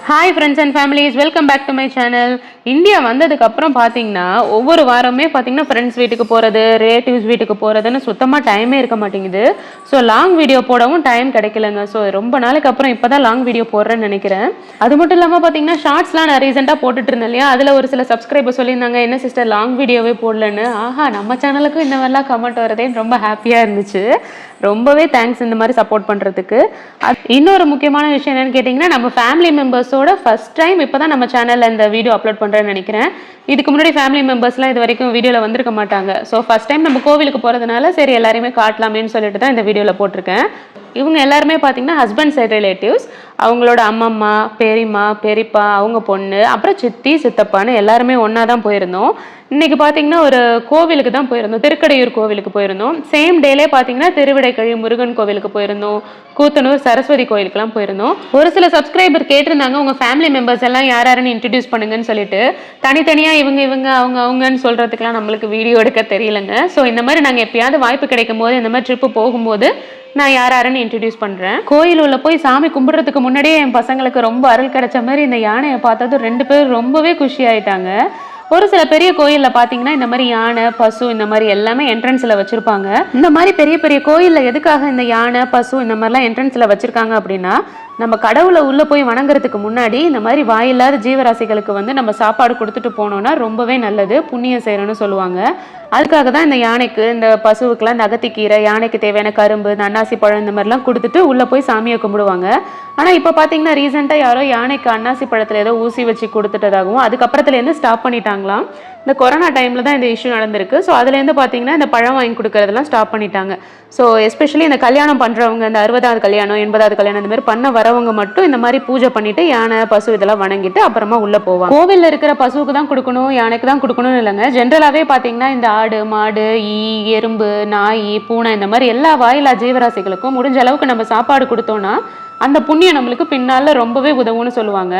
Hi friends and families, welcome back to my channel. India வந்ததுக்கு அப்புறம் பாத்தீங்கன்னா ஒவ்வொரு வாரமே பாத்தீங்கன்னா ஃப்ரெண்ட்ஸ் வீட்டுக்கு போறது, ரிலேட்டிவ்ஸ் வீட்டுக்கு போறதுன்னு சுத்தமா டைமே இருக்க மாட்டேங்குது. ஸோ லாங் வீடியோ போடவும் டைம் கிடைக்கலங்க. ஸோ ரொம்ப நாளைக்கு அப்புறம் இப்பதான் லாங் வீடியோ போடுறேன்னு நினைக்கிறேன். அது மட்டும் இல்லாம பாத்தீங்கன்னா ஷார்ட்ஸ்லாம் நான் ரீசெண்டா போட்டுட்டு இருந்தேன் இல்லையா, அதுல ஒரு சில சப்ஸ்கிரைபர் சொல்லியிருந்தாங்க என்ன சிஸ்டர் லாங் வீடியோவே போடலன்னு. ஆஹா, நம்ம சேனலுக்கும் இந்த மாதிரிலாம் கமெண்ட் வரதேன்னு ரொம்ப ஹாப்பியா இருந்துச்சு. ரொம்பவே தேங்க்ஸ் இந்த மாதிரி சப்போர்ட் பண்றதுக்கு. இன்னொரு முக்கியமான விஷயம் என்னன்னு கேட்டீங்கன்னா, நம்ம ஃபேமிலி மெம்பர்ஸோட ஃபர்ஸ்ட் டைம் இப்பதான் நம்ம சேனல்ல இந்த வீடியோ அப்லோட் பண்றேன்னு நினைக்கிறேன். இதுக்கு முன்னாடி ஃபேமிலி மெம்பர்ஸ்லாம் இது வரைக்கும் வீடியோல வந்திருக்க மாட்டாங்க. ஸோ ஃபர்ஸ்ட் டைம் நம்ம கோவிலுக்கு போறதுனால சரி எல்லாரையுமே காட்டலாமேன்னு சொல்லிட்டு தான் இந்த வீடியோல போட்டிருக்கேன். இவங்க எல்லாருமே பார்த்தீங்கன்னா ஹஸ்பண்ட் சைட் ரிலேட்டிவ்ஸ். அவங்களோட அம்மம்மா, பெரியம்மா, பெரியப்பா, அவங்க பொண்ணு, அப்புறம் சித்தி, சித்தப்பான்னு எல்லாருமே ஒன்றா தான் போயிருந்தோம். இன்னைக்கு பார்த்தீங்கன்னா ஒரு கோவிலுக்கு தான் போயிருந்தோம். திருக்கடையூர் கோவிலுக்கு போயிருந்தோம். சேம் டேலே பார்த்தீங்கன்னா திருவிடைக்கழி முருகன் கோவிலுக்கு போயிருந்தோம். கூத்தனூர் சரஸ்வதி கோயிலுக்குலாம் போயிருந்தோம். ஒரு சில சப்ஸ்கிரைபர் கேட்டிருந்தாங்க உங்கள் ஃபேமிலி மெம்பர்ஸ் எல்லாம் யாருன்னு இன்ட்ரடியூஸ் பண்ணுங்கன்னு சொல்லிட்டு. தனித்தனியாக இவங்க இவங்க அவங்க அவங்கன்னு சொல்கிறதுக்கெலாம் நம்மளுக்கு வீடியோ எடுக்க தெரியலங்க. ஸோ இந்த மாதிரி நாங்கள் எப்பயாவது வாய்ப்பு கிடைக்கும் போது இந்த மாதிரி ட்ரிப்பு போகும்போது நான் யாருன்னு இன்ட்ரடியூஸ் பண்றேன். கோயில் உள்ள போய் சாமி கும்பிடுறதுக்கு முன்னாடியே என் பசங்களுக்கு ரொம்ப அருள் கிடைச்ச மாதிரி இந்த யானையை பார்த்தது 2 பேரும் ரொம்பவே குஷி ஆயிட்டாங்க. ஒரு சில பெரிய கோயில்ல பாத்தீங்கன்னா இந்த மாதிரி யானை, பசு இந்த மாதிரி எல்லாமே என்ட்ரன்ஸ்ல வச்சிருப்பாங்க. இந்த மாதிரி பெரிய பெரிய கோயில்ல எதுக்காக இந்த யானை, பசு இந்த மாதிரிலாம் என்ட்ரன்ஸ்ல வச்சிருக்காங்க அப்படின்னா, நம்ம கடவுளை உள்ள போய் வணங்குறதுக்கு முன்னாடி இந்த மாதிரி வாயில்லாத ஜீவராசிகளுக்கு வந்து நம்ம சாப்பாடு கொடுத்துட்டு போனோம்னா ரொம்பவே நல்லது, புண்ணியம் செய்யணும்னு சொல்லுவாங்க. அதுக்காக தான் இந்த யானைக்கு, இந்த பசுவுக்குலாம் இந்த அகத்திக்கீரை, யானைக்கு தேவையான கரும்பு, இந்த அன்னாசி பழம் இந்த மாதிரிலாம் கொடுத்துட்டு உள்ள போய் சாமியை கும்பிடுவாங்க. ஆனா இப்ப பாத்தீங்கன்னா ரீசெண்டா யாரோ யானைக்கு அன்னாசி பழத்துல ஏதோ ஊசி வச்சு கொடுத்துட்டதாகவும் அதுக்கப்புறத்துல இருந்து ஸ்டாப் பண்ணிட்டாங்களாம். இந்த கொரோனா டைம்ல தான் இந்த இஷ்யூ நடந்திருக்கு. ஸோ அதுலேருந்து பார்த்தீங்கன்னா இந்த பழம் வாங்கி கொடுக்கறதெல்லாம் ஸ்டாப் பண்ணிட்டாங்க. ஸோ எஸ்பெஷலி இந்த கல்யாணம் பண்ணுறவங்க, இந்த 60வது கல்யாணம், 80வது கல்யாணம் இந்த மாதிரி பண்ண வரவங்க மட்டும் இந்த மாதிரி பூஜை பண்ணிட்டு யானை, பசு இதெல்லாம் வணங்கிட்டு அப்புறமா உள்ள போவாங்க. கோவிலில் இருக்கிற பசுவுக்கு தான் கொடுக்கணும், யானைக்கு தான் கொடுக்கணும்னு இல்லைங்க. ஜென்ரலாகவே பார்த்தீங்கன்னா இந்த ஆடு, மாடு, ஈ, எறும்பு, நாய், பூனை இந்த மாதிரி எல்லா வாயிலா ஜீவராசிகளுக்கும் முடிஞ்ச அளவுக்கு நம்ம சாப்பாடு கொடுத்தோம்னா அந்த புண்ணியம் நம்மளுக்கு பின்னால ரொம்பவே உதவும்னு சொல்லுவாங்க.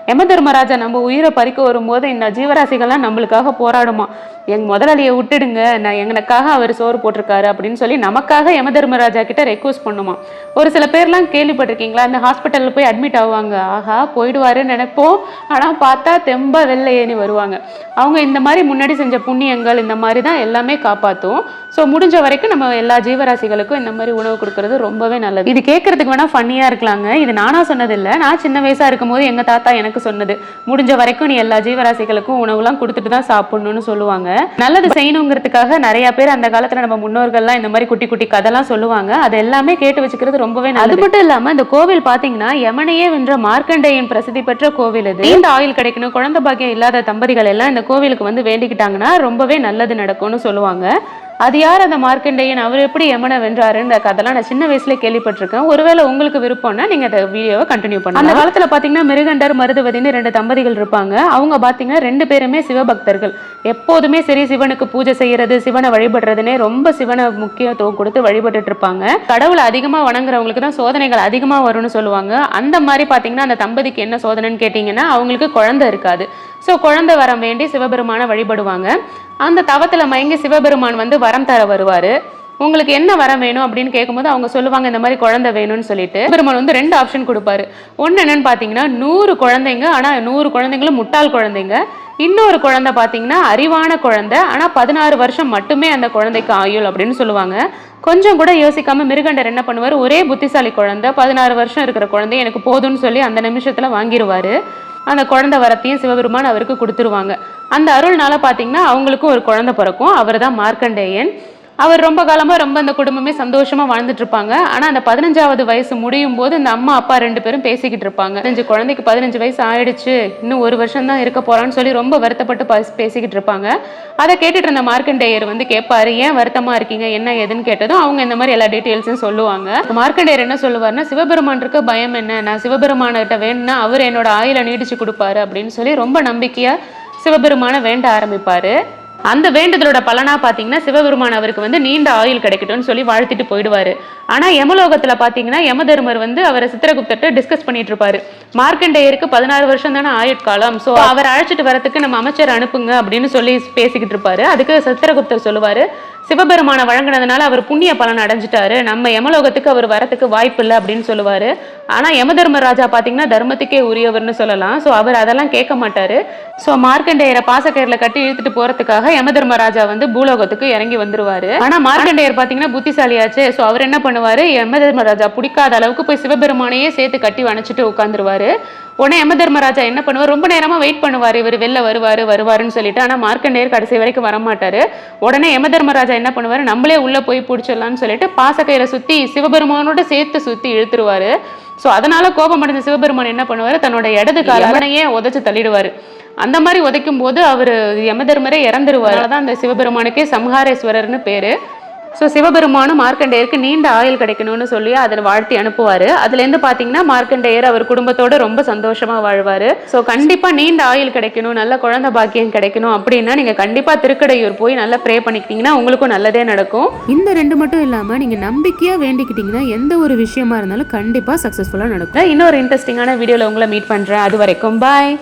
யம தர்மராஜா நம்ம உயிரை பறிக்க வரும்போது இந்த ஜீவராசிகள்லாம் நம்மளுக்காக போராடுமா. எங்க முதலாளியை விட்டுடுங்க, நான் எங்களுக்காக அவர் சோறு போட்டிருக்காரு அப்படின்னு சொல்லி நமக்காக யம தர்மராஜா கிட்ட ரெக்வஸ்ட் பண்ணுமா. ஒரு சில பேர்லாம் கேள்விப்பட்டிருக்கீங்களா, இந்த ஹாஸ்பிட்டலில் போய் அட்மிட் ஆவாங்க. ஆஹா போயிடுவாருன்னு நினைப்போம், ஆனால் பார்த்தா தெம்பா வெள்ளை ஏறி வருவாங்க. அவங்க இந்த மாதிரி முன்னாடி செஞ்ச புண்ணியங்கள் இந்த மாதிரி தான் எல்லாமே காப்பாற்றும். ஸோ முடிஞ்ச வரைக்கும் நம்ம எல்லா ஜீவராசிகளுக்கும் இந்த மாதிரி உணவு கொடுக்கறது ரொம்பவே நல்லது. இது கேட்கறதுக்கு வேணா ஃபன்னியா இருக்கலாம். இது நானா சொன்னதில்லை, நான் சின்ன வயசா இருக்கும் போது எங்க தாத்தா எனக்கு சொன்னது. முடிஞ்ச வரைக்கும் நீ எல்லா ஜீவராசிகளுக்கும் உணவுலாம் கொடுத்துட்டு தான் சாப்பிடணும்னு சொல்லுவாங்க. நல்லது செய்யணுங்கிறதுக்காக நிறைய பேர் அந்த காலத்துல நம்ம முன்னோர்கள்லாம் இந்த மாதிரி குட்டி குட்டி கதைலாம் சொல்லுவாங்க. அது எல்லாமே கேட்டு வச்சுக்கிறது ரொம்பவே நல்லது. அது மட்டும் இல்லாம இந்த கோவில் பாத்தீங்கன்னா யமனையே வென்ற மார்க்கண்டேயன் பிரசித்தி பெற்ற கோவில் இது. இந்த ஆயில் கிடைக்கணும், குழந்தை பாக்கியம் இல்லாத தம்பதிகள் எல்லாம் இந்த கோவிலுக்கு வந்து வேண்டிக்கிட்டாங்கன்னா ரொம்பவே நல்லது நடக்கும்னு சொல்லுவாங்க. அது யார் அந்த மார்க்கண்டேயன், அவர் எப்படி யமனை வென்றாருன்ற கதைலாம் நான் சின்ன வயசுல கேள்விப்பட்டிருக்கேன். ஒருவேளை உங்களுக்கு விருப்பம்னா நீங்க அந்த வீடியோவை கண்டினியூ பண்ணுங்க. அந்த காலத்துல பாத்தீங்கன்னா மிருகண்டர், மருதுவதின்னு 2 தம்பதிகள் இருப்பாங்க. அவங்க பாத்தீங்கன்னா 2 பேருமே சிவபக்தர்கள். எப்போதுமே சரி சிவனுக்கு பூஜை செய்யறது, சிவனை வழிபடுறதுன்னே ரொம்ப சிவனை முக்கியத்துவம் கொடுத்து வழிபட்டுட்டு இருப்பாங்க. கடவுளை அதிகமா வணங்குறவங்களுக்கு தான் சோதனைகள் அதிகமா வரும்னு சொல்லுவாங்க. அந்த மாதிரி பாத்தீங்கன்னா அந்த தம்பதிக்கு என்ன சோதனைன்னு கேட்டீங்கன்னா அவங்களுக்கு குழந்தை இருக்காது. ஸோ குழந்தை வரம் வேண்டி சிவபெருமான வழிபடுவாங்க. அந்த தவத்துல மயங்கி சிவபெருமான் வந்து வரம் தர வருவாரு. உங்களுக்கு என்ன வரம் வேணும் அப்படின்னு கேட்கும்போது அவங்க சொல்லுவாங்க இந்த மாதிரி குழந்தை வேணும்னு சொல்லிட்டு. பெருமாள் வந்து 2 ஆப்ஷன் கொடுப்பாரு. ஒன்று என்னன்னு பார்த்தீங்கன்னா 100 குழந்தைங்க, ஆனால் 100 குழந்தைங்களும் முட்டாள் குழந்தைங்க. இன்னொரு குழந்தை பார்த்தீங்கன்னா அறிவான குழந்தை, ஆனால் 16 வருஷம் மட்டுமே அந்த குழந்தைக்கு ஆயுள் அப்படின்னு சொல்லுவாங்க. கொஞ்சம் கூட யோசிக்காம மிருகண்டர் என்ன பண்ணுவார், ஒரே புத்திசாலி குழந்தை 16 வருஷம் இருக்கிற குழந்தை எனக்கு போதும்னு சொல்லி அந்த நிமிஷத்துல வாங்கிடுவாரு. அந்த குழந்தை வரத்தையும் சிவபெருமான் அவருக்கு கொடுத்துருவாங்க. அந்த அருள்னால பார்த்தீங்கன்னா அவங்களுக்கும் ஒரு குழந்தை பிறக்கும். அவர் தான் மார்க்கண்டேயன். அவர் ரொம்ப காலமா ரொம்ப அந்த குடும்பமே சந்தோஷமா வாழ்ந்துட்டு இருப்பாங்க. ஆனா அந்த 15வது வயசு முடியும் போது இந்த அம்மா அப்பா 2 பேரும் பேசிக்கிட்டு இருப்பாங்க. 15 குழந்தைக்கு 15 வயசு ஆயிடுச்சு, இன்னும் 1 வருஷம் தான் இருக்க போறான்னு சொல்லி ரொம்ப வருத்தப்பட்டு பேசிக்கிட்டு இருப்பாங்க. அதை கேட்டுட்டு இருந்த மார்க்கண்டேயர் வந்து கேட்பாரு, ஏன் வருத்தமா இருக்கீங்க, என்ன ஏதுன்னு கேட்டதும் அவங்க இந்த மாதிரி எல்லா டீட்டெயில்ஸும் சொல்லுவாங்க. மார்க்கண்டேயர் என்ன சொல்லுவாருன்னா, சிவபெருமான் இருக்க பயம் என்ன, நான் சிவபெருமான்கிட்ட வேணும்னா அவர் என்னோட ஆயுளை நீடிச்சு கொடுப்பாரு அப்படின்னு சொல்லி ரொம்ப நம்பிக்கையா சிவபெருமான வேண்ட ஆரம்பிப்பாரு. அந்த வேண்டுதலோட பலனா பாத்தீங்கன்னா சிவபெருமான் அவருக்கு வந்து நீண்ட ஆயுள் கிடைக்கட்டும்னு சொல்லி வாழ்த்திட்டு போயிடுவாரு. ஆனா யமலோகத்துல பாத்தீங்கன்னா யமதர்மர் வந்து அவரை சித்திரகுப்தர்கிட்ட டிஸ்கஸ் பண்ணிட்டு இருப்பாரு. மார்க்கண்டேயருக்கு 16 வருஷம் தானே ஆயுட்காலம், சோ அவர் அழைச்சிட்டு வரதுக்கு நம்ம அமைச்சர் அனுப்புங்க அப்படின்னு சொல்லி பேசிக்கிட்டு இருப்பாரு. அதுக்கு சித்திரகுப்தர் சொல்லுவாரு, சிவபெருமான வழங்கினதுனால அவர் புண்ணிய பலன் அடைஞ்சிட்டாரு, நம்ம யமலோகத்துக்கு அவர் வரத்துக்கு வாய்ப்பு இல்லை அப்படின்னு சொல்லுவாரு. ஆனா யமதர்மராஜா பாத்தீங்கன்னா தர்மத்துக்கே உரியவர்னு சொல்லலாம். ஸோ அவர் அதெல்லாம் கேட்க மாட்டாரு. ஸோ மார்க்கண்டேயரை பாசக்கயிறுல கட்டி இழுத்துட்டு போறதுக்காக யமதர்மராஜா வந்து பூலோகத்துக்கு இறங்கி வந்துருவாரு. ஆனா மார்க்கண்டேயர் பாத்தீங்கன்னா புத்திசாலியாச்சு. ஸோ அவர் என்ன பண்ணுவாரு, யமதர்மராஜா பிடிக்காத அளவுக்கு போய் சிவபெருமானையே சேர்த்து கட்டி வணைச்சிட்டு உட்காந்துருவாரு. உடனே யமதர்மராஜா என்ன பண்ணுவார், ரொம்ப நேரமா வெயிட் பண்ணுவார், இவர் வெளில வருவாருன்னு சொல்லிட்டு. ஆனா மார்க்கண்டேயர் கடைசி வரைக்கும் வரமாட்டாரு. உடனே யமதர்மராஜா என்ன பண்ணுவாரு, நம்மளே உள்ள போய் பிடிச்சிடலாம்னு சொல்லிட்டு பாசக்கயிறை சுத்தி சிவபெருமானோட சேர்த்து சுத்தி இழுத்துருவாரு. ஸோ அதனால கோபம் அடைஞ்ச சிவபெருமான் என்ன பண்ணுவாரு, தன்னோட இடது காலையே உதைச்சு தள்ளிடுவாரு. அந்த மாதிரி உதைக்கும் போது அவர் யமதர்மரே இறந்துருவாரு. அதான் அந்த சிவபெருமானுக்கே சம்ஹாரேஸ்வரர்னு பேரு. ஸோ சிவபெருமானும் மார்க்கண்டேயருக்கு நீண்ட ஆயுள் கிடைக்கணும்னு சொல்லி அதில் வாழ்த்தி அனுப்புவார். அதுலேருந்து பார்த்தீங்கன்னா மார்க்கண்டேயர் அவர் குடும்பத்தோட ரொம்ப சந்தோஷமாக வாழ்வார். ஸோ கண்டிப்பாக நீண்ட ஆயுள் கிடைக்கணும், நல்ல குழந்தை பாக்கியம் கிடைக்கணும் அப்படின்னா நீங்கள் கண்டிப்பாக திருக்கடையூர் போய் நல்லா ப்ரே பண்ணிக்கிட்டீங்கன்னா உங்களுக்கும் நல்லதே நடக்கும். இந்த 2 மட்டும் இல்லாமல் நீங்கள் நம்பிக்கையாக வேண்டிக்கிட்டீங்கன்னா எந்த ஒரு விஷயமா இருந்தாலும் கண்டிப்பாக சக்ஸஸ்ஃபுல்லாக நடக்கும். இன்னொரு இன்ட்ரெஸ்டிங்கான வீடியோவில் உங்களை மீட் பண்ணுறேன். அது வரைக்கும் பாய்.